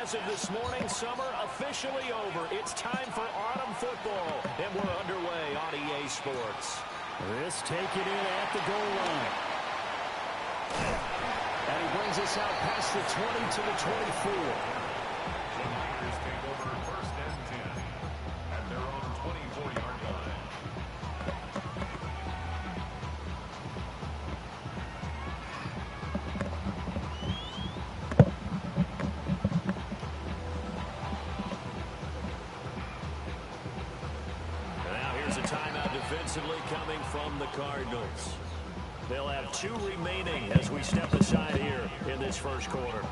As of this morning, summer officially over. It's time for autumn football, and we're underway on EA Sports. This taken in at the goal line. And he brings us out past the 20 to the 24. Buccaneers take over first and 10 at their own 24-yard line. Now here's a timeout defensively coming from the Cardinals. They'll have 2 remaining as we step aside here in this first quarter.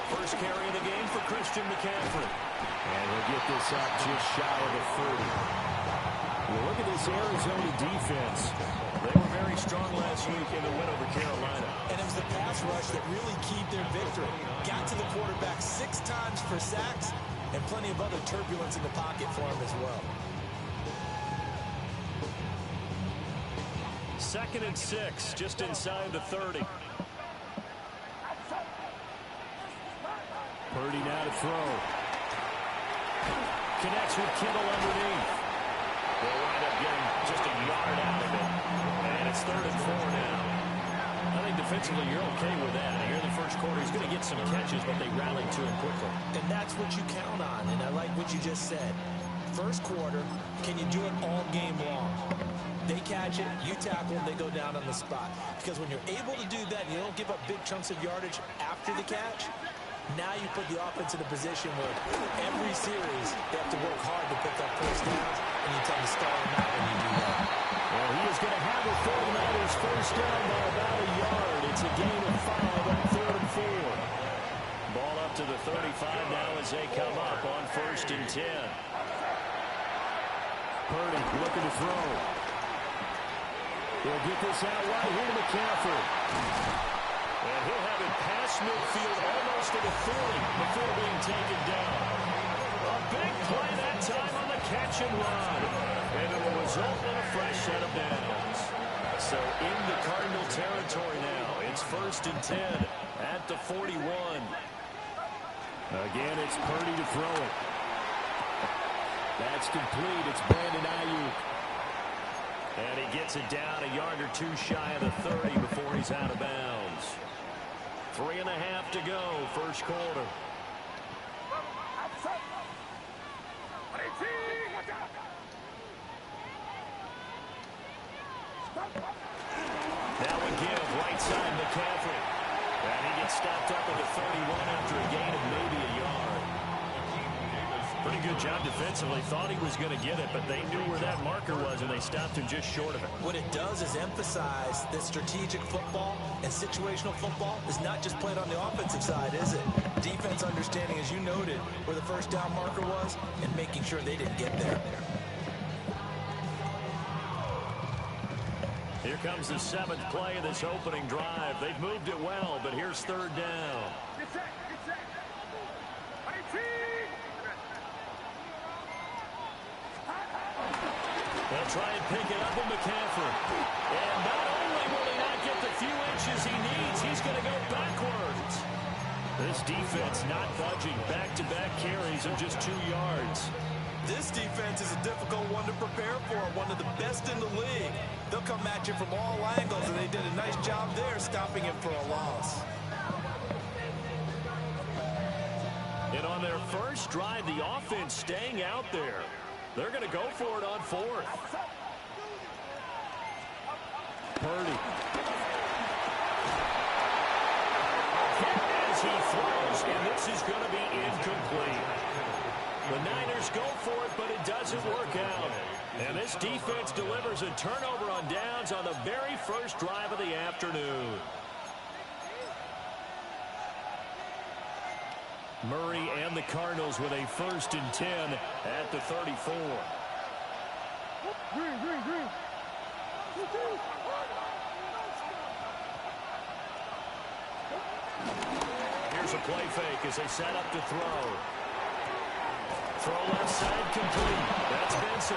First carry of the game for Christian McCaffrey. And he'll get this up just shy of the 30. Well, look at this Arizona defense. They were very strong last week in the win over Carolina. And it was the pass rush that really keyed their victory. Got to the quarterback 6 times for sacks and plenty of other turbulence in the pocket for him as well. 2nd and 6, just inside the 30. Purdy now to throw. Connects with Kittle underneath. They'll wind up getting just a yard out of it. And it's 3rd and 4 now. I think defensively you're okay with that. Here in the first quarter, he's going to get some catches, but they rallied to him quickly. And that's what you count on, and I like what you just said. First quarter, can you do it all game long? They catch it, you tackle them, they go down on the spot. Because when you're able to do that, and you don't give up big chunks of yardage after the catch, now you put the offense in a position where every series they have to work hard to pick up first downs, and you tend to stall them out when you do that. Well, he is going to have the 49ers first down by about a yard. It's a gain of 5 on 3rd and 4. Ball up to the 35 now as they come up on 1st and 10. Purdy looking to throw. He'll get this out right here to McCaffrey. And he'll have it past midfield almost to the 40 before being taken down. A big play that time on the catch and run. And it will result in a fresh set of downs. So in the Cardinal territory now. It's 1st and 10 at the 41. Again, it's Purdy to throw it. That's complete. It's Brandon Ayuk. And he gets it down a yard or 2 shy of the 30 before he's out of bounds. 3.5 to go, first quarter. Now we give right side McCaffrey. And he gets stopped up at the 31 after a gain of maybe a yard. Pretty good job defensively. Thought he was going to get it, but they knew where that marker was, and they stopped him just short of it. What it does is emphasize that strategic football and situational football is not just played on the offensive side, is it? Defense understanding, as you noted, where the first down marker was and making sure they didn't get there. Here comes the 7th play of this opening drive. They've moved it well, but here's 3rd down. They'll try and pick it up with McCaffrey. And not only will he not get the few inches he needs, he's going to go backwards. This defense not budging. Back-to-back carries of just 2 yards. This defense is a difficult one to prepare for, one of the best in the league. They'll come at you from all angles, and they did a nice job there stopping him for a loss. And on their first drive, the offense staying out there. They're going to go for it on 4th. Purdy. As he throws, and this is going to be incomplete. The Niners go for it, but it doesn't work out. And this defense delivers a turnover on downs on the very first drive of the afternoon. Murray and the Cardinals with a 1st and 10 at the 34. Here's a play fake as they set up to throw. Throw left side complete. That's Benson.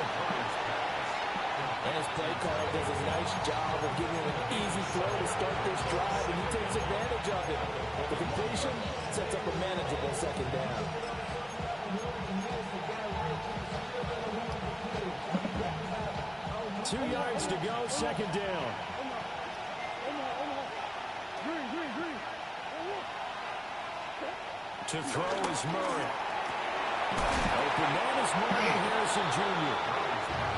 And his play caller does a nice job of giving him an easy throw to start this drive, and he takes advantage of it. The completion sets up a manageable second down. Two yards to go, second down. To throw is Murray. Open man is Marvin Harrison Jr.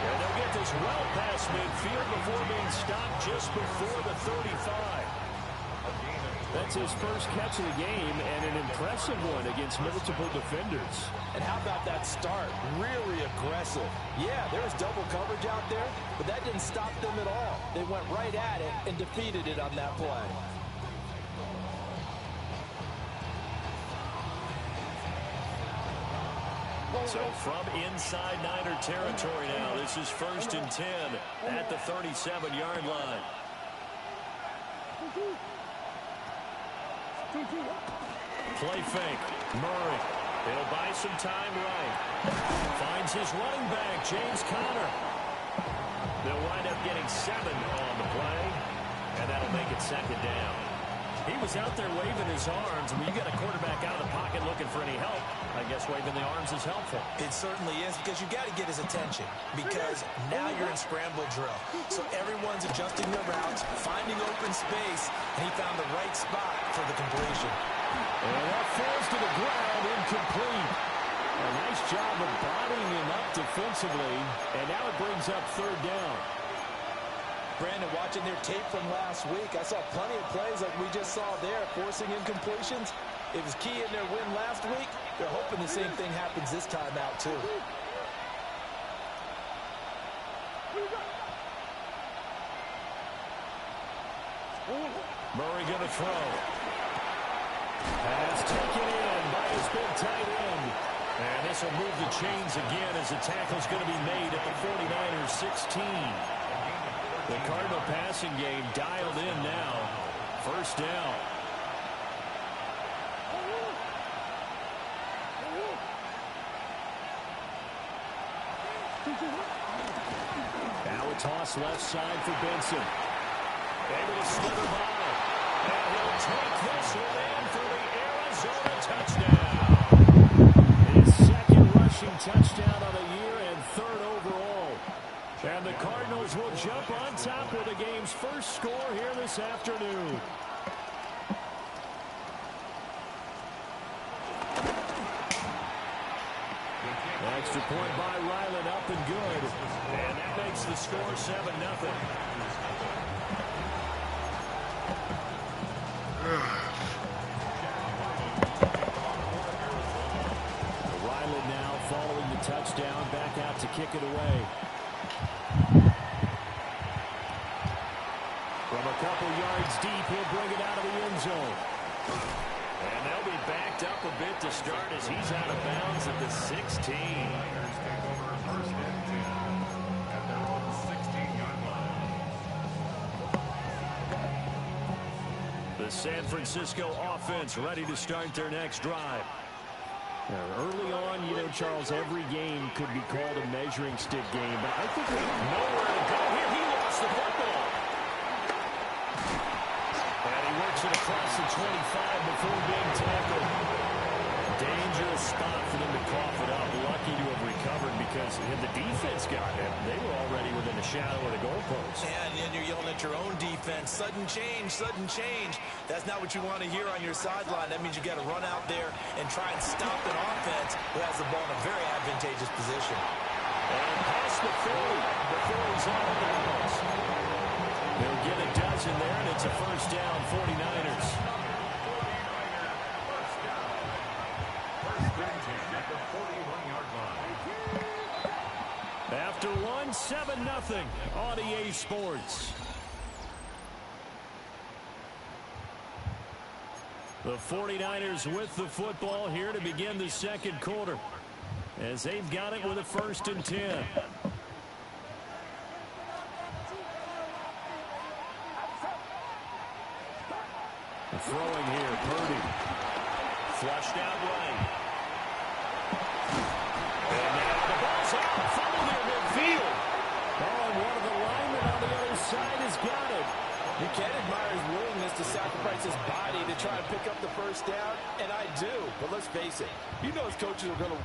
And they'll get this well past midfield before being stopped just before the 35. That's his first catch of the game and an impressive one against multiple defenders. And how about that start? Really aggressive. Yeah, there was double coverage out there, but that didn't stop them at all. They went right at it and defeated it on that play. So from inside Niner territory now, this is 1st and 10 at the 37-yard line. Play fake. Murray. He'll buy some time right. Finds his running back, James Conner. They'll wind up getting 7 on the play, and that'll make it second down. He was out there waving his arms, and when you got a quarterback out of the pocket looking for any help, I guess waving the arms is helpful. It certainly is, because you got to get his attention, because now you're in scramble drill. So everyone's adjusting their routes, finding open space, and he found the right spot for the completion. And that falls to the ground, incomplete. A nice job of bodying him up defensively, and now it brings up third down. Brandon, watching their tape from last week, I saw plenty of plays like we just saw there, forcing incompletions. It was key in their win last week. They're hoping the same thing happens this time out, too. Murray going to throw. Pass taken in by his big tight end. And this will move the chains again as the tackle's going to be made at the 49ers 16. The Cardinal passing game dialed in now. First down. Now a toss left side for Benson. Able to slither by. And he'll take this one in for the Arizona touchdown. His second rushing touchdown of the year and third overall. And the Cardinals will jump on top with the game's first score here this afternoon. Extra point by Ryland, up and good. And that makes the score 7-0. Ryland now following the touchdown, back out to kick it away. From a couple yards deep, he'll bring it out of the end zone. And they'll be backed up a bit to start as he's out of bounds at the 16. Niners take over 1st and 10 at their own 16-yard line. The San Francisco offense ready to start their next drive. Early on, you know, Charles, every game could be called a measuring stick game, but I think we have Nowhere to go here. He lost the football. And he works it across the 25 before being tackled. Dangerous spot for them to cough it up. Lucky to have recovered because the defense got him. They were already within a shadow of the goalpost. And then you're yelling at your own defense. Sudden change, sudden change. That's not what you want to hear on your sideline. That means you got to run out there and try and stop an offense who has the ball in a very advantageous position. And past the 40 before he's out of bounds. They'll get a dozen there, and it's a first down, 49ers. After one, 7-0 on EA Sports. The 49ers with the football here to begin the second quarter, as they've got it with a 1st and 10. throwing here. Purdy. Flushed out right. And now the ball's out. Funnel near midfield. Oh, and one of the linemen on the other side has got it. You can't admire his willingness to sacrifice his body to try and pick up the first down, and I do. But let's face it, you know his coaches are going to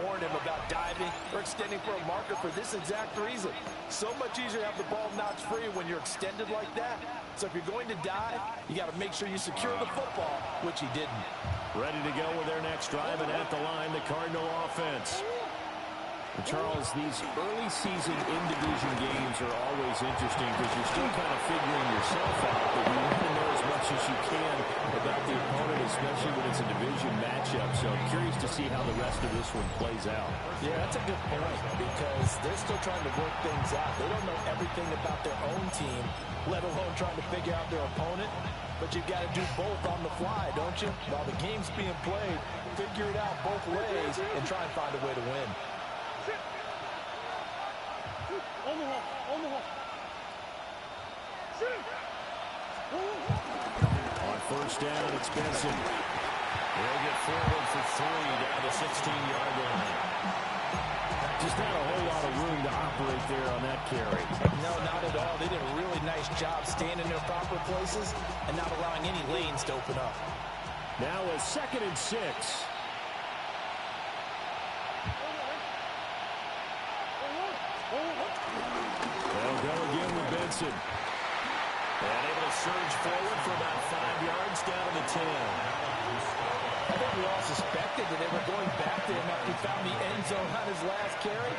warn him about diving or extending for a marker for this exact reason. So much easier to have the ball notch free when you're extended like that. So if you're going to dive, you got to make sure you secure the football, which he didn't. Ready to go with their next drive, and at the line, the Cardinal offense. And Charles, these early season in-division games are always interesting because you're still kind of figuring yourself out, but you want to know as much as you can about the opponent, especially when it's a division matchup. So I'm curious to see how the rest of this one plays out. Yeah, that's a good point because they're still trying to work things out. They don't know everything about their own team, let alone trying to figure out their opponent. But you've got to do both on the fly, don't you? While the game's being played, figure it out both ways and try and find a way to win. On first down, it's Benson. They'll get forward for 3 down the 16-yard line. Just not a whole lot of room to operate there on that carry. No, not at all. They did a really nice job staying in their proper places and not allowing any lanes to open up. Now a 2nd and 6. They'll go again with Benson. And able to surge forward for about 5 yards down to the 10. I think we all suspected that they were going back to him after he found the end zone on his last carry,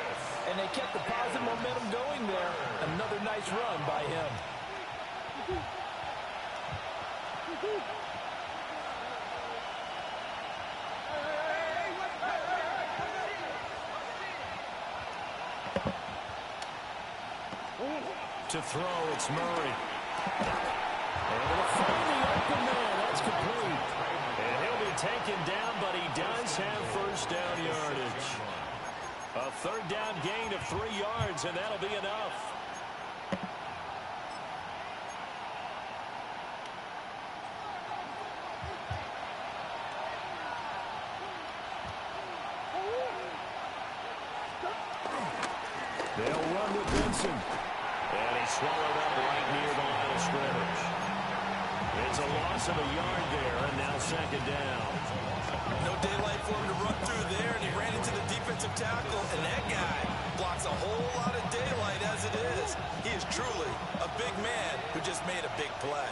and they kept the positive momentum going there. Another nice run by him. To throw, it's Murray. Able to find the open man. That's complete. And he'll be taken down, but he does have first down yardage. A 3rd down gain of 3 yards, and that'll be enough. They'll run with Benson. And he swallowed up right near the line of scrimmage. It's a loss of a yard there, and now 2nd down. No daylight for him to run through there, and he ran into the defensive tackle, and that guy blocks a whole lot of daylight as it is. He is truly a big man who just made a big play.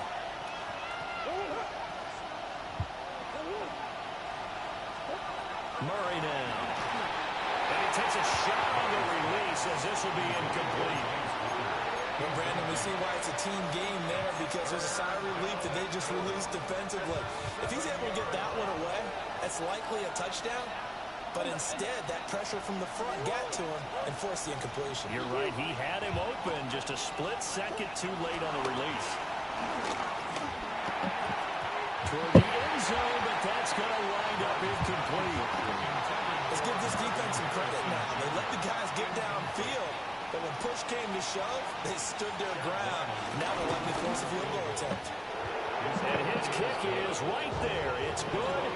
Murray now. And he takes a shot on the release as this will be incomplete. Well, Brandon, we see why it's a team game there because there's a sigh of relief that they just released defensively. If he's able to get that one away, that's likely a touchdown. But instead, that pressure from the front got to him and forced the incompletion. You're right. He had him open. Just a split second too late on the release. Toward the end zone, but that's going to wind up incomplete. Let's give this defense some credit now. They let the guys get downfield, but when push came to shove, they stood their ground. Now they're likely to force a field goal attempt. And his kick is right there. It's good.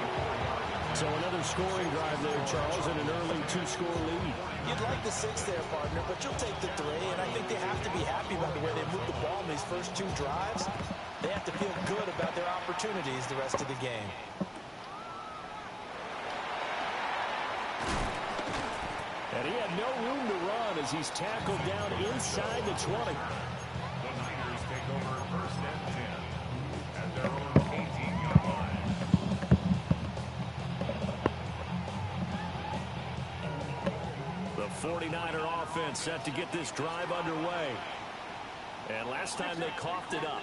So another scoring drive there, Charles, and an early 2-score lead. You'd like the 6 there, partner, but you'll take the 3, and I think they have to be happy about the way they moved the ball in these first 2 drives. They have to feel good about their opportunities the rest of the game. And he had no room to run as he's tackled down inside the 20. The Niners take over 1st and 10 at their own 18-yard line. The 49er offense set to get this drive underway. And last time they coughed it up,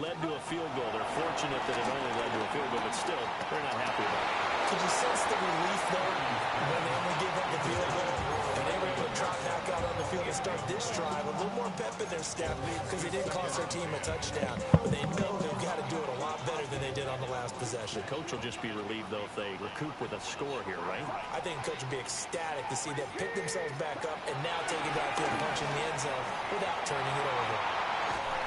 led to a field goal. They're fortunate that it only led to a field goal, but still, they're not happy about it. Could you sense the relief, though, when they only gave up the field goal? And they were able to drop back out on the field and start this drive. A little more pep in their step because they didn't cost their team a touchdown. But they know they've got to do it a lot better than they did on the last possession. possession. The coach will just be relieved, though, if they recoup with a score here, right? I think the coach would be ecstatic to see them pick themselves back up and now take it downfield, punching the end zone without turning it over.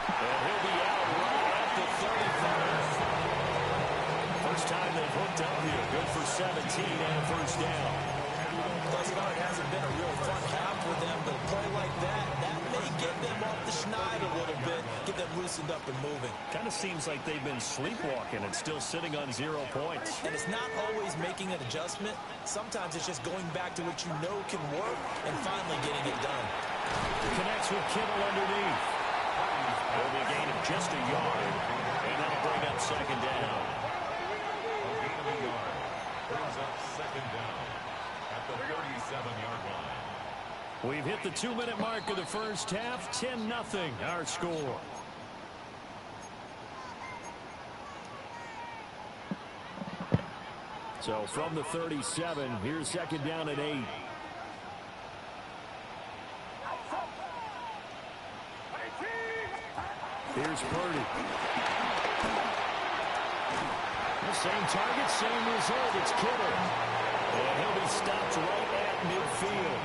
And he'll be out right at the 35. First time they've hooked up here. Good for 17 and a first down. Thus far, it hasn't been a real fun half for them, but a play like that may get them off the schneid a little bit, get them loosened up and moving. Kind of seems like they've been sleepwalking and still sitting on 0 points. And it's not always making an adjustment. Sometimes it's just going back to what you know can work and finally getting it done. Connects with Kittle underneath. That'll be a gain of just a yard, and that'll bring up second down. A gain of a yard brings up second down at the 37-yard line. We've hit the 2-minute mark of the first half. 10-0 our score. So from the 37, here's second down at 8. Here's Purdy. The same target, same result. It's Kittle. And he'll be stopped right at midfield.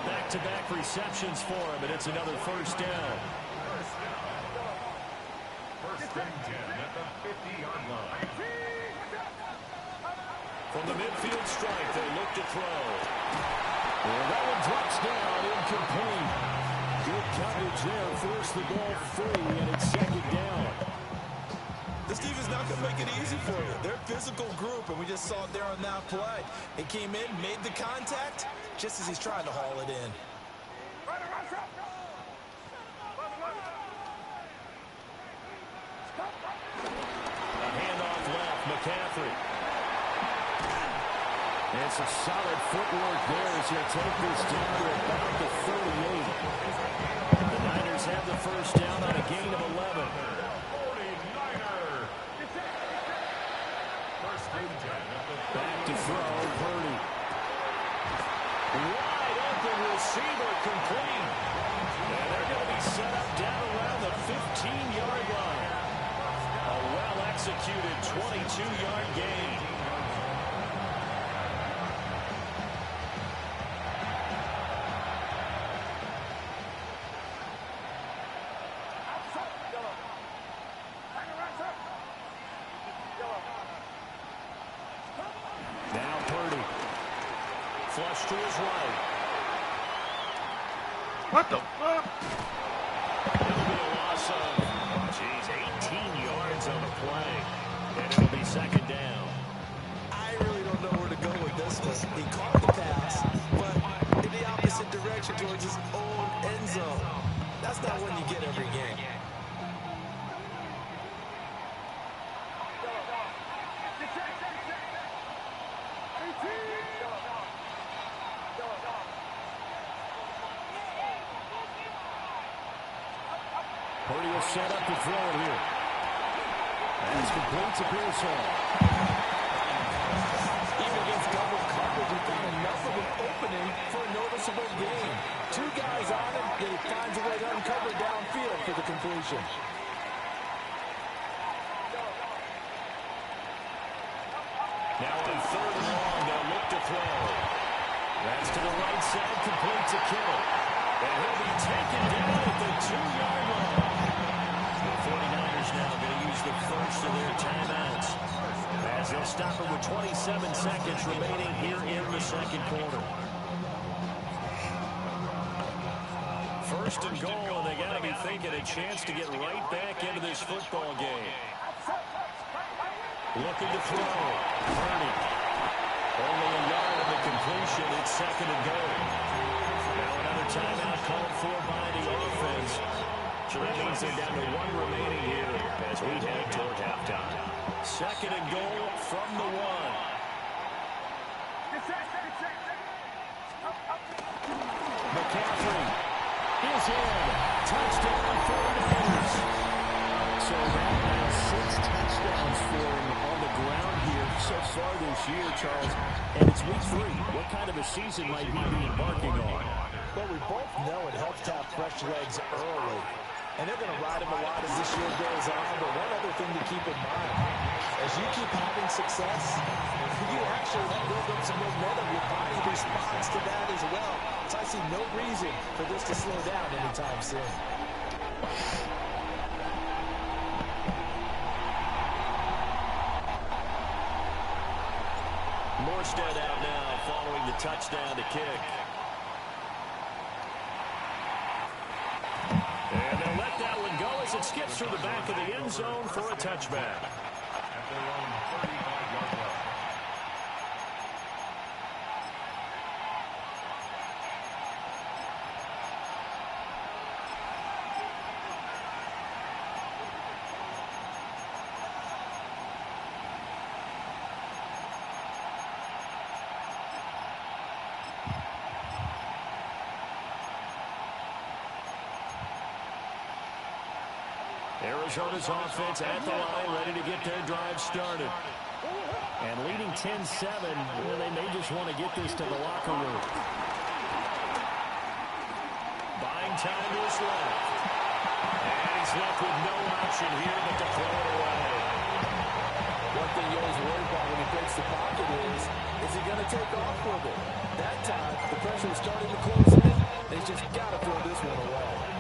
Back-to-back receptions for him, and it's another first down. First and 10 at the 50-yard line. From the midfield strike, they look to throw. And that one drops down, incomplete. Good coverage there, forced the ball free, and it's second down. This defense not going to make it easy for you. They're a physical group, and we just saw it there on that play. They came in, made the contact, just as he's trying to haul it in. A handoff left, McCaffrey. It's a solid footwork there as he'll take this down to about the 38. The Niners have the first down on a gain of 11. 49er. First and 10 at the Back to throw, Purdy. Wide open receiver, complete. And they're going to be set up down around the 15-yard line. A well-executed 22-yard gain. Now Purdy. Flush to his right. What the fuck? It'll be a loss of, 18 yards on the play. And it'll be second down. I really don't know where to go with this one. He caught the pass, but in the opposite direction towards his own end zone. That's not one you get every game. Purdy will set up to throw it here. That's complete to Pearson. Even against double coverage, he found enough of an opening for a noticeable gain. Two guys on him, yet he finds a way to uncover downfield for the completion. Now on third and long, they'll look to throw. That's to the right side, complete to Kittle. And he'll be taken down at the 2-yard line. The 49ers now going to use the first of their timeouts, as they'll stop it with 27 seconds remaining here in the second quarter. First and goal, and they got to be thinking a chance to get right back into this football game. Looking to throw. Purdy. Only a yard of the completion. It's second and goal. Now another timeout called for by the offense. So that means they're down to one remaining here as we head toward halftime. Second and goal from the 1. McCaffrey is in. Touchdown 49ers. So that has 6 touchdowns for him on the ground here so far this year, Charles. And it's week 3. What kind of a season might he be embarking on? Well, we both know it helps to have fresh legs early. And they're going to ride him a lot as this year goes on. But one other thing to keep in mind, As you keep having success, you actually have built up some momentum. Your body responds to that as well. So I see no reason for this to slow down anytime soon. Morstead out now following the touchdown to kick. And they'll let that one go as it skips through the back of the end zone for a touchback. At their own 35-yard line. Arizona's offense at the line, ready to get their drive started. And leading 10-7, well, they may just want to get this to the locker room. Buying time to his left. And he's left with no option here but to throw it away. One thing you always worry about when he breaks the pocket is he going to take off with it? That time, the pressure was starting to close in. They just got to throw this one away.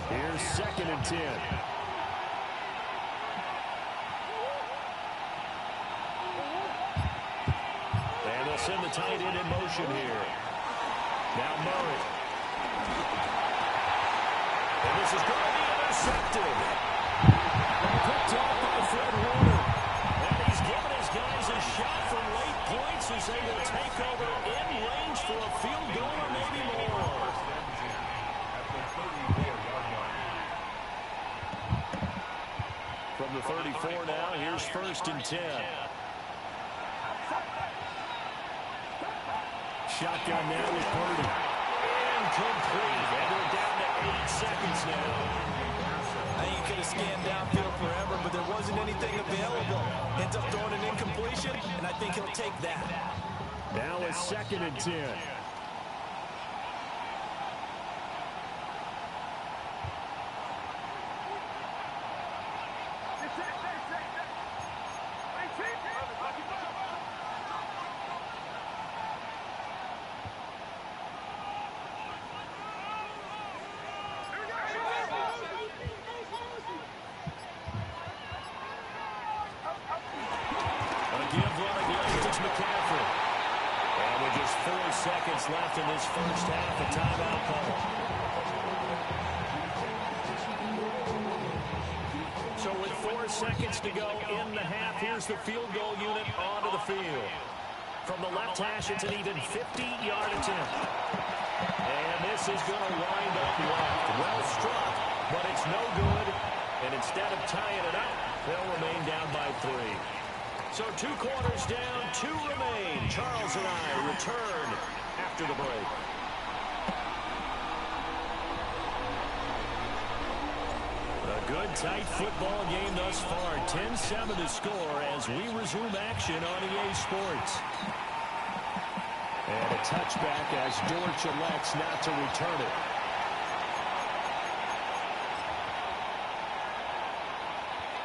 Here's 2nd and 10. And they'll send the tight end in motion here. Now Murray. And this is going to be intercepted. Picked off by Fred Warner. And he's given his guys a shot from late points as they will take over in range for a field goal or maybe more. From the 34 now, here's 1st and 10. Shotgun now with Purdy. Incomplete. And we're down to 8 seconds now. I think you could have scanned downfield forever, but there wasn't anything available. Ends up throwing an incompletion, and I think he'll take that. Now it's 2nd and 10. Seconds left in this first half. A timeout call. So with 4 seconds to go in the half, here's the field goal unit onto the field. From the left hash, it's an even 50-yard attempt. And this is going to wind up left. Well struck, but it's no good. And instead of tying it up, they'll remain down by 3. So 2 quarters down, 2 remain. Charles and I return after the break. A good, tight football game thus far. 10-7 to score as we resume action on EA Sports. And a touchback as Dortch elects not to return it.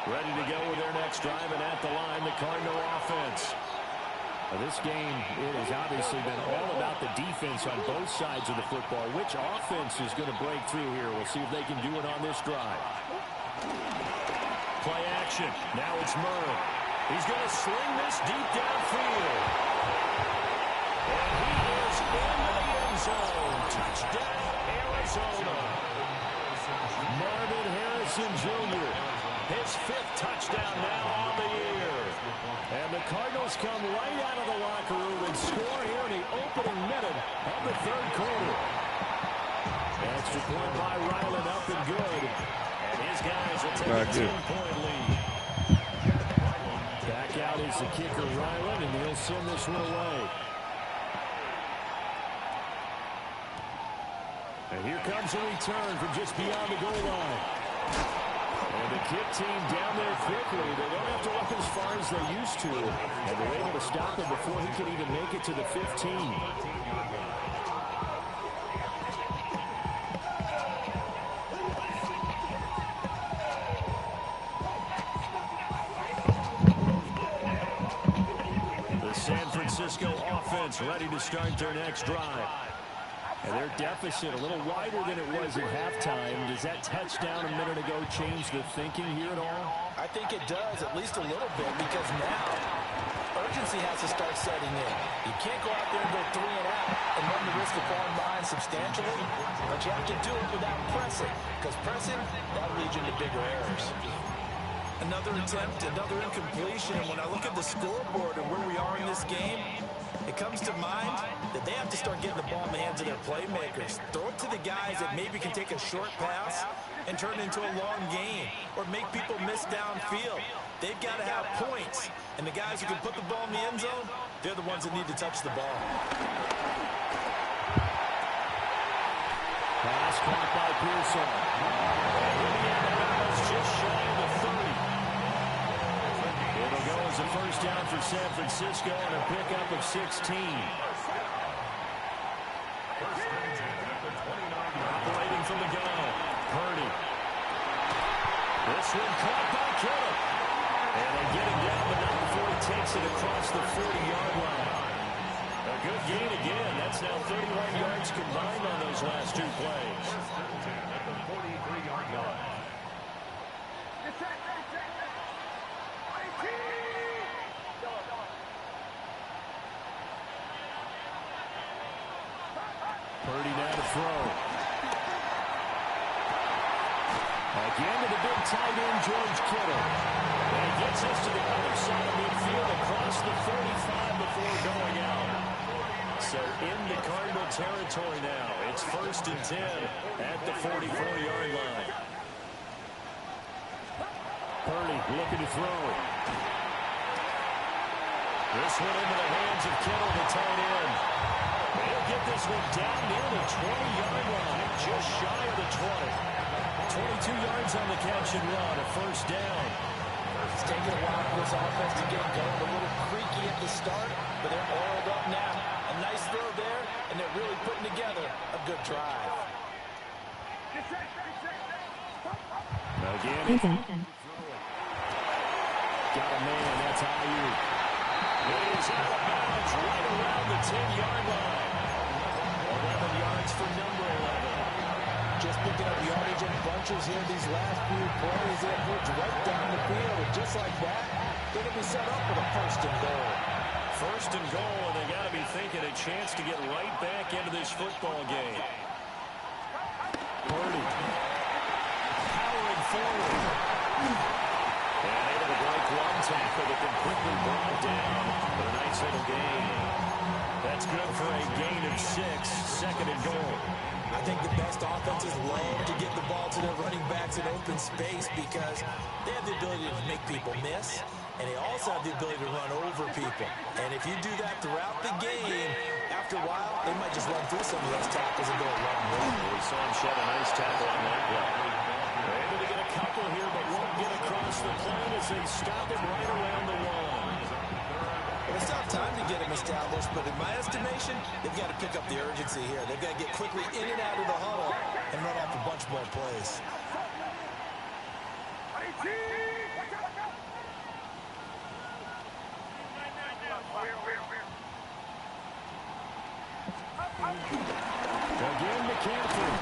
Ready to go with their next drive, and at the line, the Cardinal offense. Now, this game, it has obviously been all about the defense on both sides of the football. Which offense is going to break through here? We'll see if they can do it on this drive. Play action. Now it's Murray. He's going to sling this deep downfield. And he is into the end zone. Touchdown, Arizona. Marvin Harrison Jr., his 5th touchdown now on the year. And the Cardinals come right out of the locker room and score here in the opening minute of the 3rd quarter. Extra point by Ryland, up and good. And his guys will take a 10-point lead. Back out is the kicker, Ryland, and he'll send this one away. And here comes a return from just beyond the goal line. And the kick team down there quickly. They don't have to look as far as they used to. And they're able to stop him before he can even make it to the 15. San Francisco offense ready to start their next drive. And their deficit a little wider than it was at halftime. Does that touchdown a minute ago change the thinking here at all? I think it does, at least a little bit, because now urgency has to start setting in. You can't go out there and go 3 and out and run the risk of falling behind substantially, but you have to do it without pressing, because pressing, that'll lead you to bigger errors. Another attempt, another incompletion, and when I look at the scoreboard and where we are in this game, it comes to mind that they have to start getting the ball in the hands of their playmakers. Throw it to the guys that maybe can take a short pass and turn it into a long game or make people miss downfield. They've got to have points, and the guys who can put the ball in the end zone, they're the ones that need to touch the ball. Pass caught by Pearson. Indiana just shy of the 30. It'll go as a first down for San Francisco and a pickup of 16. Operating from the gun. Purdy. This one caught by Kittle. And they get him down, but not before he takes it across the 40-yard line. A good gain again. That's now 31 yards combined on those last 2 plays. At the 43-yard line. Purdy now to throw. Again to the big tight end, George Kittle. And he gets us to the other side of midfield across the 45 before going out. So into Cardinal territory now. It's 1st and 10 at the 44-yard line. Purdy looking to throw. This one into the hands of Kittle, the tight end. They'll get this one down near the 20-yard line, just shy of the 20. 22 yards on the catch and run, a first down. It's taking a while for this offense to get going. A little creaky at the start, but they're oiled up now. A nice throw there, and they're really putting together a good drive. Again. Got a man, that's Ayuk. He's out of bounds right around the 10-yard line. 11 yards for number 11. Just picking up yardage in bunches here these last few plays. They have moved right down the field, and just like that, they're going to be set up with a 1st and goal. 1st and goal, and they got to be thinking a chance to get right back into this football game. Purdy. Powering forward. And able to break one tackle, but then quickly brought down for a nice little gain. That's good for a gain of 6, 2nd and goal. I think the best offenses love to get the ball to their running backs in open space because they have the ability to make people miss, and they also have the ability to run over people. And if you do that throughout the game, after a while, they might just run through some of those tackles and go a long way. We saw him shed a nice tackle on that play. They're able to get a couple here, but won't get across the plane as they stop it right around the 1. Well, it's not time to get them established, but in my estimation, they've got to pick up the urgency here. They've got to get quickly in and out of the huddle and run off a bunch more plays. Again, McCaffrey.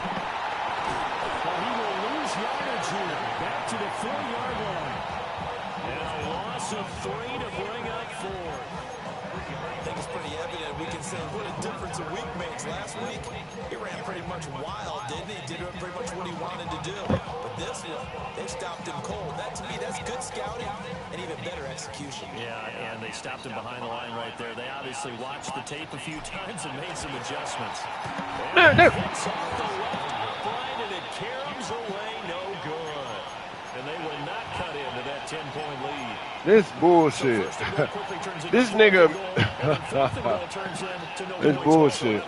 Well, he will lose yardage here. Back to the 4-yard line. And a loss of 3 to bring up 4. I think it's pretty evident. We can say what a difference a week makes. Last week, he ran pretty much wild, didn't he? Did pretty much what he wanted to do. But this one, they stopped him cold. That, to me, that's good scouting and even better execution. Yeah, and they stopped him behind the line right there. They obviously watched the tape a few times and made some adjustments. And hits off the left line, and it caroms away, no good. And they will not cut into that 10-point lead. This bullshit. This nigga. This bullshit.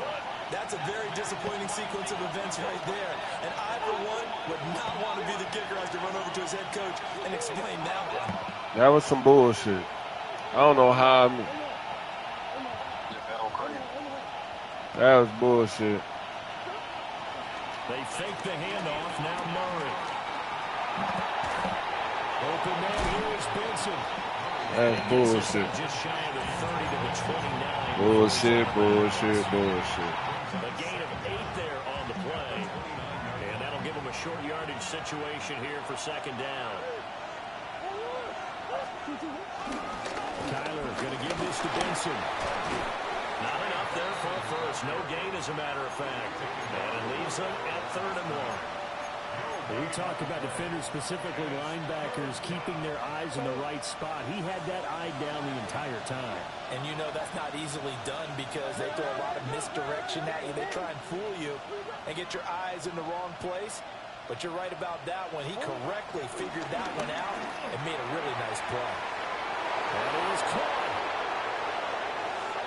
That's a very disappointing sequence of events right there. And I, for one, would not want to be the kicker, has to run over to his head coach and explain that one. That was some bullshit. I don't know how. That was bullshit. They fake the handoff. Now Murray. Open man here is Benson. That's bullshit. Just shy of the 30 to the 29. Bullshit, bullshit, bullshit. A gain of 8 there on the play. And that'll give them a short yardage situation here for second down. Kyler going to give this to Benson. Not enough there for a first. No gain, as a matter of fact. And it leaves them at 3rd and 1. We talk about defenders, specifically linebackers, keeping their eyes in the right spot. He had that eye down the entire time. And you know that's not easily done because they throw a lot of misdirection at you. They try and fool you and get your eyes in the wrong place. But you're right about that one. He correctly figured that one out and made a really nice play. And it was caught.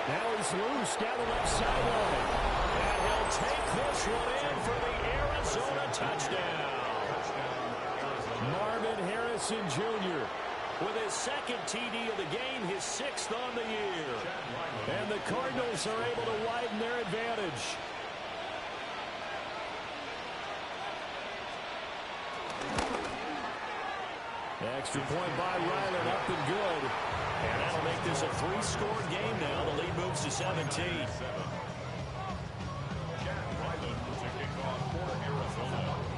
Now he's loose down the left sideline. And he'll take this one in for the Arizona touchdown. Marvin Harrison Jr. with his 2nd TD of the game, his 6th on the year. And the Cardinals are able to widen their advantage. Extra point by Ryland, up and good. And that'll make this a 3-score game now. The lead moves to 17.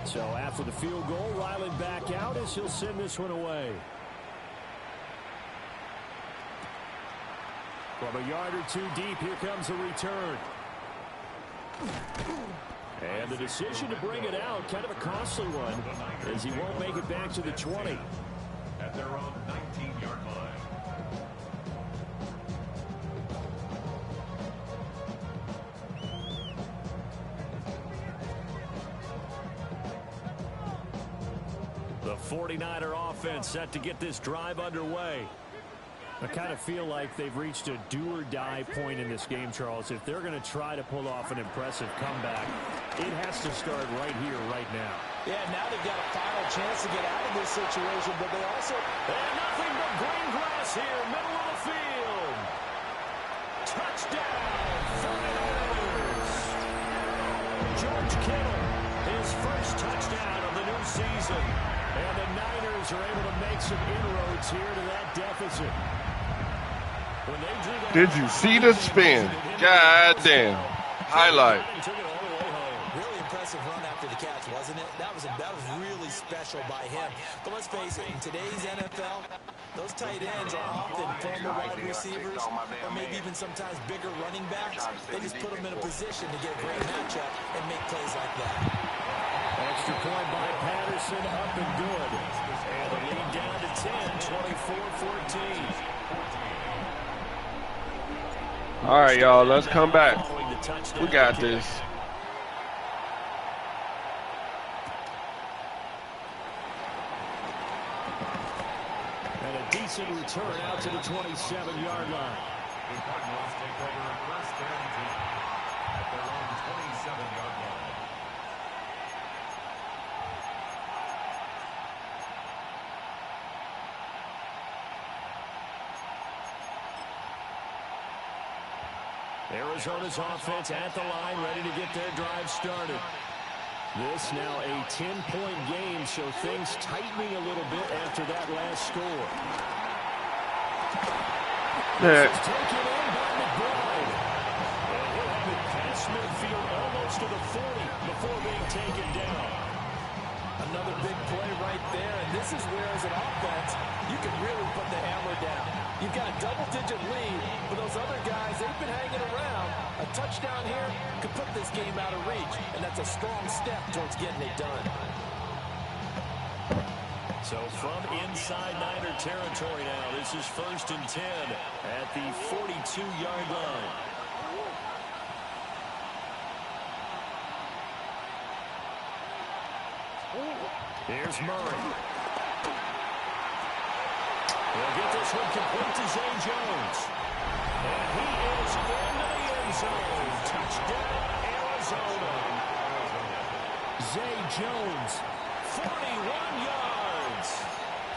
So after the field goal, Ryland back out as he'll send this one away. From a yard or two deep, here comes a return. And the decision to bring it out, kind of a costly one, as he won't make it back to the 20. At their own 19-yard line. The 49er offense set to get this drive underway. I kind of feel like they've reached a do-or-die point in this game, Charles. If they're going to try to pull off an impressive comeback, it has to start right here, right now. Yeah, now they've got a final chance to get out of this situation, but they also... And nothing but green grass here, middle of the field. Touchdown, 49ers. George Kittle, his first touchdown of the new season. And the Niners are able to make some inroads here to that deficit. Did you see the spin? God damn. Highlight. Really impressive run after the catch, wasn't it? That was really special by him. But let's face it, in today's NFL, those tight ends are often former wide receivers or maybe even sometimes bigger running backs. They just put them in a position to get a great matchup and make plays like that. Extra point by Patterson, up and good. And the lead down to 10, 24-14. All right, y'all, let's come back. We got this. And a decent return out to the 27-yard line. The Cardinals take over 1st and 10 at their own 27-yard line. Arizona's offense at the line, ready to get their drive started. This now a 10-point game, so things tightening a little bit after that last score. Yeah. This is taken in by McBride. And he'll have it past midfield almost to the 40 before being taken down. Another big play right there, and this is where, as an offense, you can really put the hammer down. You've got a double-digit lead, but those other guys, they've been hanging around. A touchdown here could put this game out of reach, and that's a strong step towards getting it done. So from inside Niner territory now, this is 1st and 10 at the 42-yard line. Here's Murray. He'll get this one complete to Zay Jones. And he is into the end zone. Touchdown, Arizona. Zay Jones 41 yards.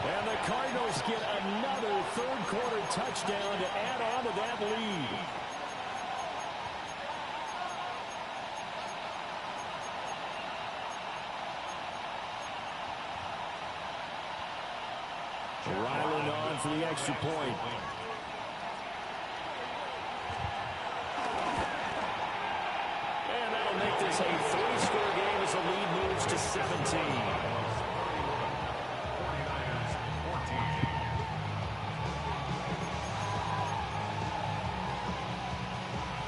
And the Cardinals get another third-quarter touchdown to add on to that lead. Ryland on for the extra point. And that'll make this a 3-score game as the lead moves to 17. 49ers 14.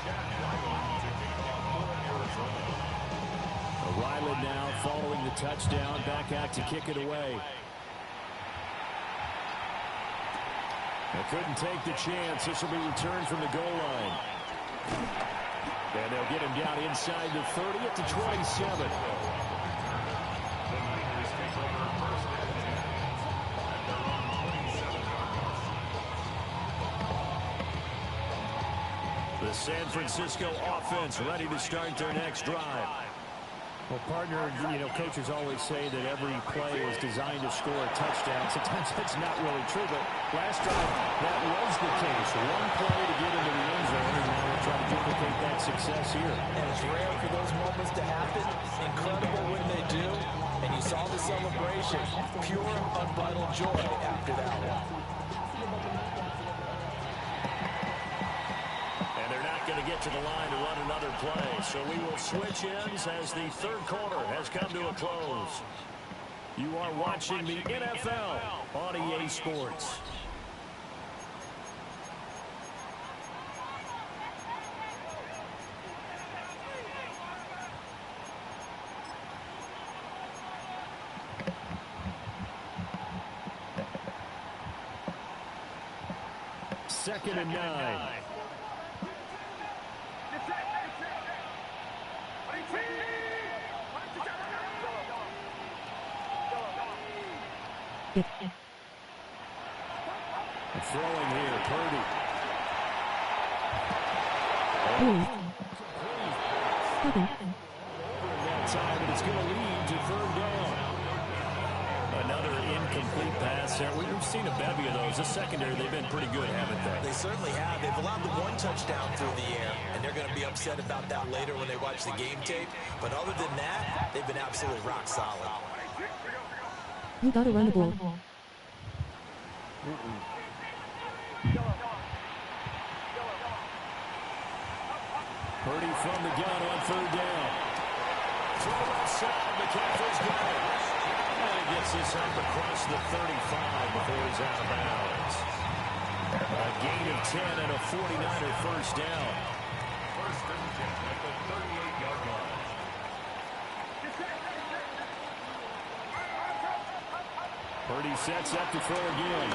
Jack Ryland to kick it off for Arizona. Ryland now following the touchdown, back out to kick it away. They couldn't take the chance. This will be returned from the goal line. And they'll get him down inside the 30 at the 27. The Niners take over first and 10 at their own 27-yard line. The San Francisco offense ready to start their next drive. Well, partner, coaches always say that every play is designed to score a touchdown. Sometimes that's not really true, but last drive, that was the case. One play to get into the end zone, and now we'll try to duplicate that success here. And it's rare for those moments to happen. Incredible when they do. And you saw the celebration. Pure, unbridled joy after that one. Going to get to the line to run another play. So we will switch ends as the third quarter has come to a close. You are watching the NFL on EA Sports. Second and 9. Throwing here, Purdy. That time, but it's going to lead to third down. Another incomplete pass there. We've seen a bevy of those. The secondary, they've been pretty good, haven't they? They certainly have. They've allowed the one touchdown through the air, and they're going to be upset about that later when they watch the game tape. But other than that, they've been absolutely rock solid. You gotta run the ball. Purdy from the gun on third down. Throw outside. McCaffrey's got it. And he gets this up across the 35 before he's out of bounds. A gain of 10 and a 49er first down. First and 10 at the 38-yard line. Purdy sets up to throw again.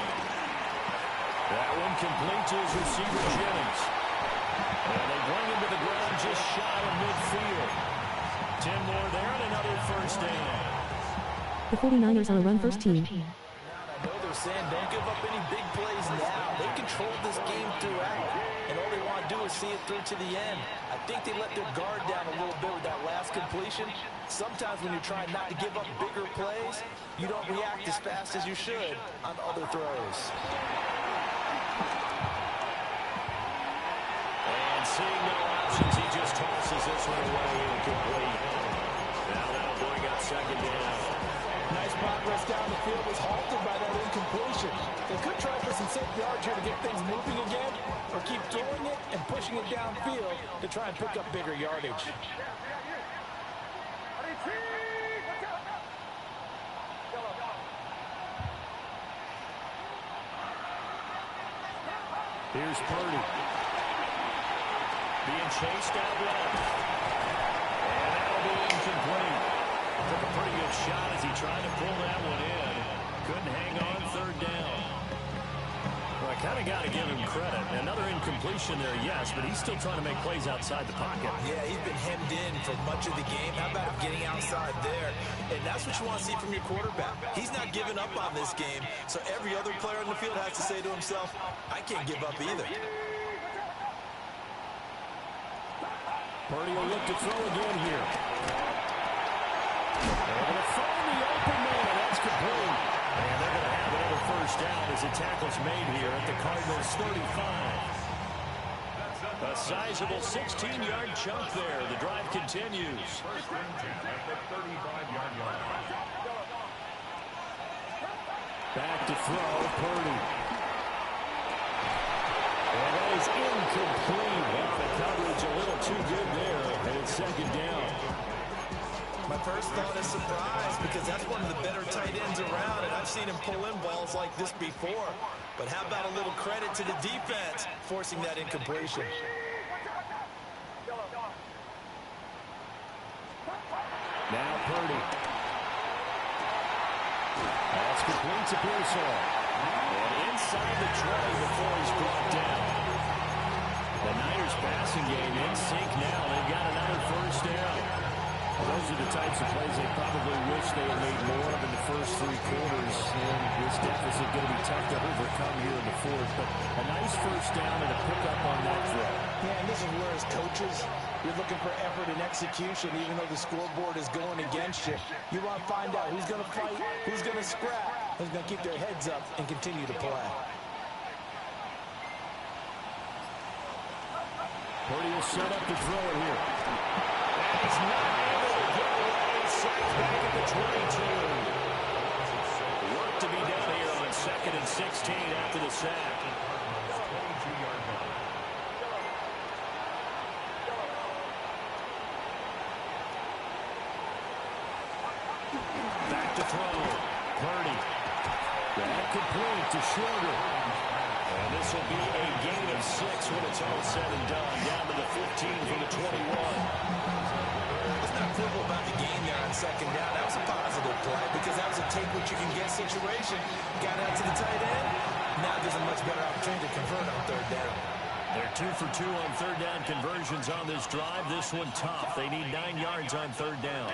That one complete to his receiver, Jennings. And they bring him to the ground just shy of midfield. 10 more there and another first down. The 49ers are a run-first team. I know they're saying don't give up any big plays now. They controlled this game throughout, and all they want to do is see it through to the end. I think they let their guard down a little bit with that last completion. Sometimes when you're trying not to give up bigger plays, you don't react as fast as you should on other throws. And seeing no options, he just tosses this one away incomplete. Now that'll bring up second down. Nice progress down the field was halted by that incompletion. They could try for some safe yards here to get things moving again, or keep throwing it and pushing it downfield to try and pick up bigger yardage. Here's Purdy. Being chased out left. And that'll be incomplete. Took a pretty good shot as he tried to pull that one in. Couldn't hang on third down. Well, I kind of got to give him credit. Another incompletion there, yes, but he's still trying to make plays outside the pocket. Yeah, he's been hemmed in for much of the game. How about him getting outside there? And that's what you want to see from your quarterback. He's not giving up on this game, so every other player on the field has to say to himself, I can't give up either. Purdy will look to throw again here. Able to find the open first down as the tackle's made here at the Cardinals' 35. A sizable 16-yard chunk there. The drive continues. First and 10 at the 35-yard line. Back to throw, Purdy. And that is incomplete. Well, the coverage a little too good there, and it's second down. My first thought is surprise, because that's one of the better tight ends around, and I've seen him pull in balls like this before. But how about a little credit to the defense forcing that incompletion? Now Purdy. That's complete to Pearsall. And inside the 20 before he's brought down. The Niners passing game in sync now. They've got another first down. Those are the types of plays they probably wish they had made more of in the first three quarters. And this deficit going to be tough to overcome here in the fourth. But a nice first down and a pickup on that throw. Yeah, and this is where, as coaches, you're looking for effort and execution, even though the scoreboard is going against you. You want to find out who's going to fight, who's going to scrap, who's going to keep their heads up and continue to play. Purdy will set up to throw it here. And he's not able to get away. Sacked back at the 22. Work to be done here on 2nd and 16 after the sack. 22-yard line. Back to throw. Purdy. That complete to Shorter. And this will be a gain of 6 when it's all said and done. Down to the 15 from the 21. Let's not quibble about the game there on second down. That was a positive play because that was a take-what-you-can-get situation. Got out to the tight end. Now gives a much better opportunity to convert on third down. They're 2 for 2 on third down conversions on this drive. This one tough. They need 9 yards on third down.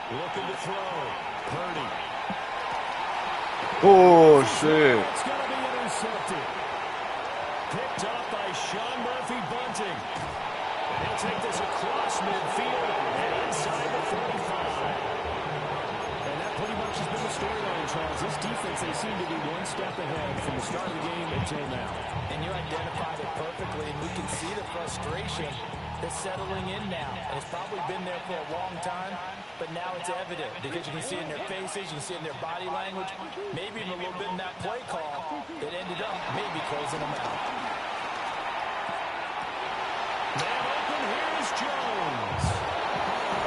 Looking to throw. Purdy. Oh, shit. It's going to be intercepted. Picked up by Sean Murphy-Bunting. And he'll take this across midfield and inside the 45. And that pretty much has been the storyline, Charles. This defense, they seem to be one step ahead from the start of the game until now. And you identified it perfectly, and we can see the frustration that's settling in now. And it's probably been there for a long time, but now it's evident because you can see it in their faces, you can see it in their body language, maybe even a little bit in that play call that ended up maybe closing them out. Man open, here's Jones.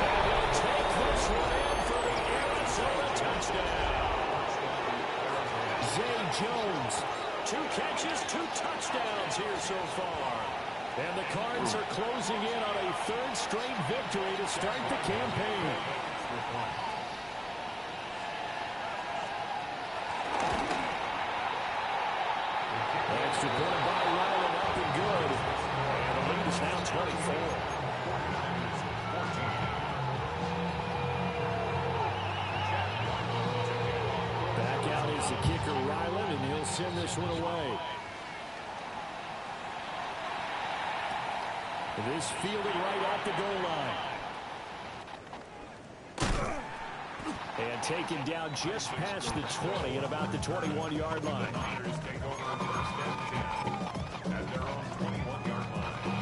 And he'll take this one in for the Arizona touchdown. Zay Jones, 2 catches, 2 touchdowns here so far. And the Cards are closing in on a 3rd straight victory to start the campaign. Extra point by Ryland, up and good. And the lead is now 24. Back out is the kicker, Ryland, and he'll send this one away. This fielded right off the goal line. And taken down just past the 20 at about the 21-yard line. Niners take over first and 10 at their own 21-yard line.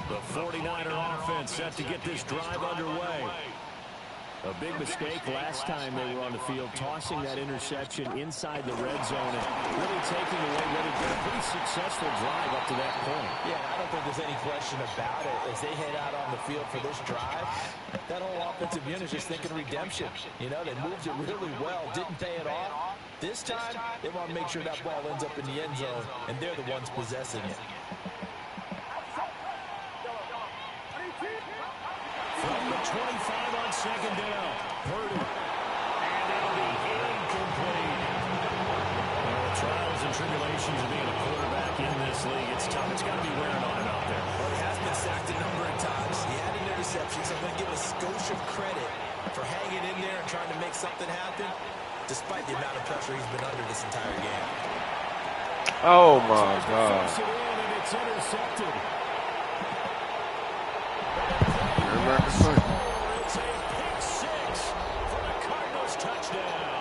The 49er offense set to get this drive underway. A big mistake last time they were on the field, tossing that interception inside the red zone and really taking away what had been a pretty successful drive up to that point. Yeah, I don't think there's any question about it. As they head out on the field for this drive, that whole offensive unit is just thinking redemption. You know, they moved it really well, didn't pay it off. This time, they want to make sure that ball ends up in the end zone, and they're the ones possessing it. From the 25 on second down, Purdy. And it'll be incomplete. The trials and tribulations of being a quarterback in this league, it's tough. It's got to be wearing on him out there. Well, he has been sacked a number of times. He had an interception, so I'm going to give a skosh of credit for hanging in there and trying to make something happen, despite the amount of pressure he's been under this entire game. Oh, my God. Force it in, and it's intercepted. It's a pick six for the Cardinals touchdown.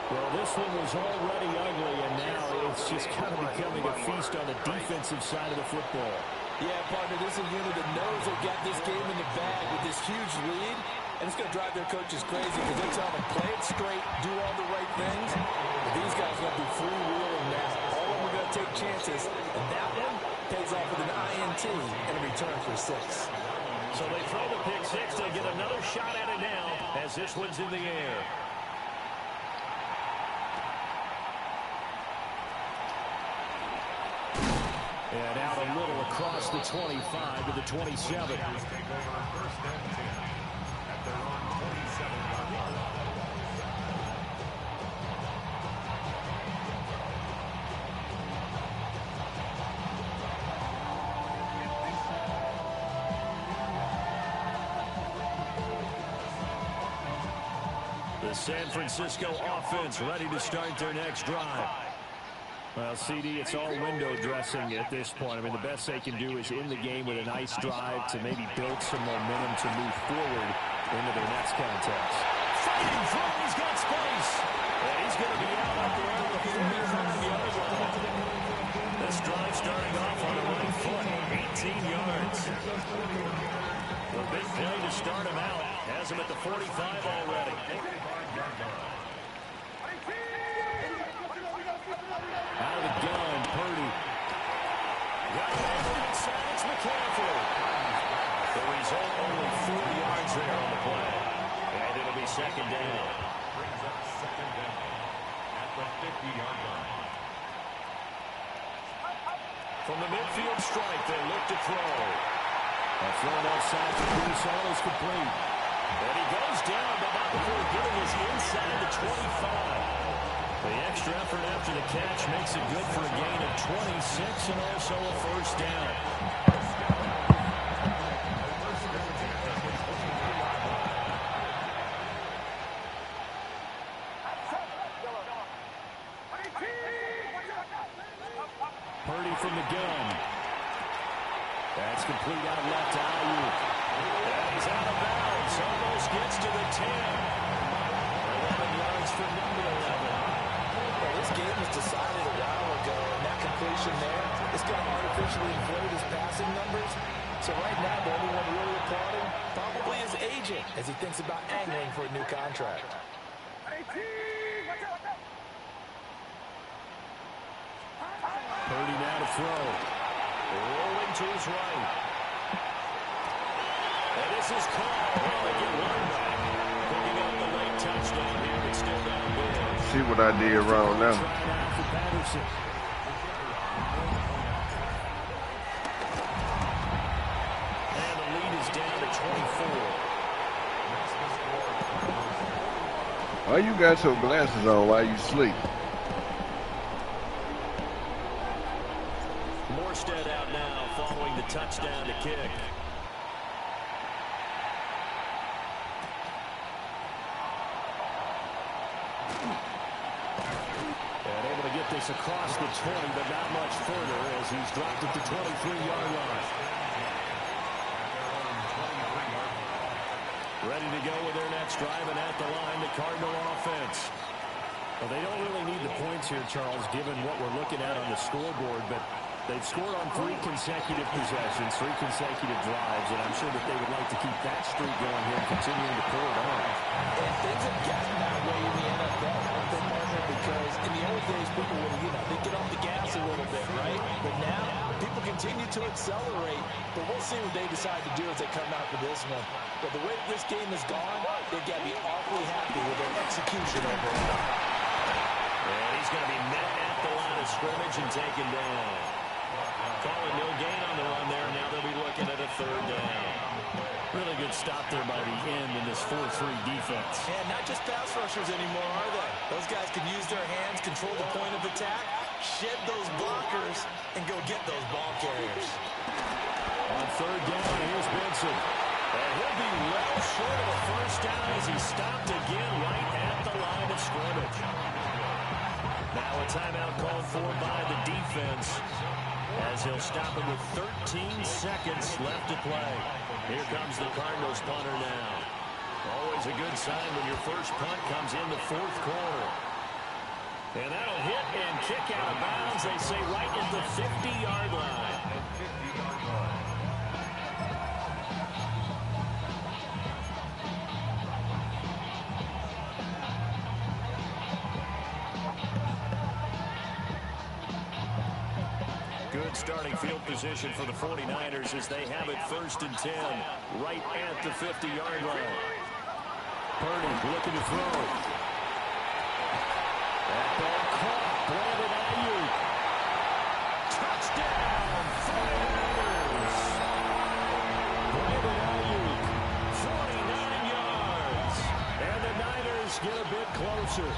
Well, this one was already ugly, and now it's just kind of becoming a feast on the defensive side of the football. Yeah, partner, this is a unit that knows they've got this game in the bag with this huge lead, and it's going to drive their coaches crazy because they're telling them play it straight, do all the right things. But these guys are going to be freewheeling now. All of them are going to take chances, and that one pays off with an INT and a return for 6. So they throw the pick six. They get another shot at it now as this one's in the air. And out a little across the 25 to the 27. Take over first and 10 at their own 27-yard line. The San Francisco offense ready to start their next drive. Well, CD, it's all window dressing at this point. I mean, the best they can do is in the game with a nice drive to maybe build some momentum to move forward into their next contest. Fighting through, he's got space. And he's going to be out at the end of the 45-yard line. This drive starting off on the right foot, 18 yards. A big play to start him out. Has him at the 45 already. Out of the gun, Purdy. Got it over inside, it's McCaffrey. The result, only 4 yards there on the play. And it'll be second down. Brings up second down at the 50-yard line. From the midfield strike, they look to throw. A throw outside for Bruce Hall is complete. And he goes down, but not before getting his inside the 25. The extra effort after the catch makes it good for a gain of 26 and also a first down. Purdy from the gun. That's complete out left to Ayuk. And he's out of bounds. Almost gets to the 10. 11 yards for number 11. Well, this game was decided a while ago, and that completion there is going to artificially inflate his passing numbers. So right now, the only one really applauding probably his agent as he thinks about angling for a new contract. Purdy now to throw. Rolling to his right. And this is caught. Well, they get one back. Picking up the late touchdown here, but still down big. See what I did wrong now. For Patterson. And the lead is down to 24. Why you got your glasses on while you sleep? Morstead out now following the touchdown to kick. And able to get this across the 20, but not much further as he's dropped at the 23-yard line. Ready to go with their next drive, and at the line, the Cardinal offense. Well, they don't really need the points here, Charles, given what we're looking at on the scoreboard, but they've scored on 3 consecutive possessions, 3 consecutive drives, and I'm sure that they would like to keep that streak going here and continuing to pull it on. And things have gotten that way in the NFL, haven't they, partner? Because in the old days, people would, they get off the gas a little bit, right? But now, people continue to accelerate. But we'll see what they decide to do as they come out for this one. But the way this game has gone, they've got to be awfully happy with their execution overall. And he's going to be met at the line of scrimmage and taken down. Calling no gain on the run there. Now they'll be looking at a third down. Really good stop there by the end in this 4-3 defense. And not just pass rushers anymore, are they? Those guys can use their hands, control the point of attack, shed those blockers, and go get those ball carriers. On third down, here's Benson. And he'll be well short of a first down as he stopped again right at the line of scrimmage. Now a timeout called for by the defense. as he'll stop it with 13 seconds left to play. Here comes the Cardinals punter now. Always a good sign when your first punt comes in the fourth quarter. And that'll hit and kick out of bounds, they say, right at the 50-yard line. Good starting field position for the 49ers as they have it 1st and 10 right at the 50-yard line. Purdy looking to throw. That ball caught. Brandon Ayuk. Touchdown, 49ers. Brandon Ayuk, 49 yards. And the Niners get a bit closer.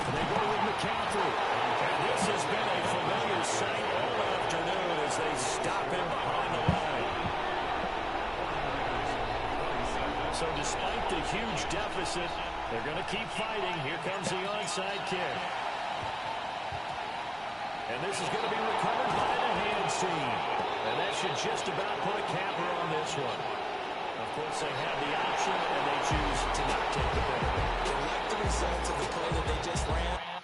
They go with McCaffrey. And this has been a familiar sight all afternoon as they stop him behind the line. So despite the huge deficit, they're going to keep fighting. Here comes the onside kick. And this is going to be recovered by the hands team. And that should just about put a capper on this one. Of course, they have the option, and they choose to not take the penalty. They like the results of the play that they just ran.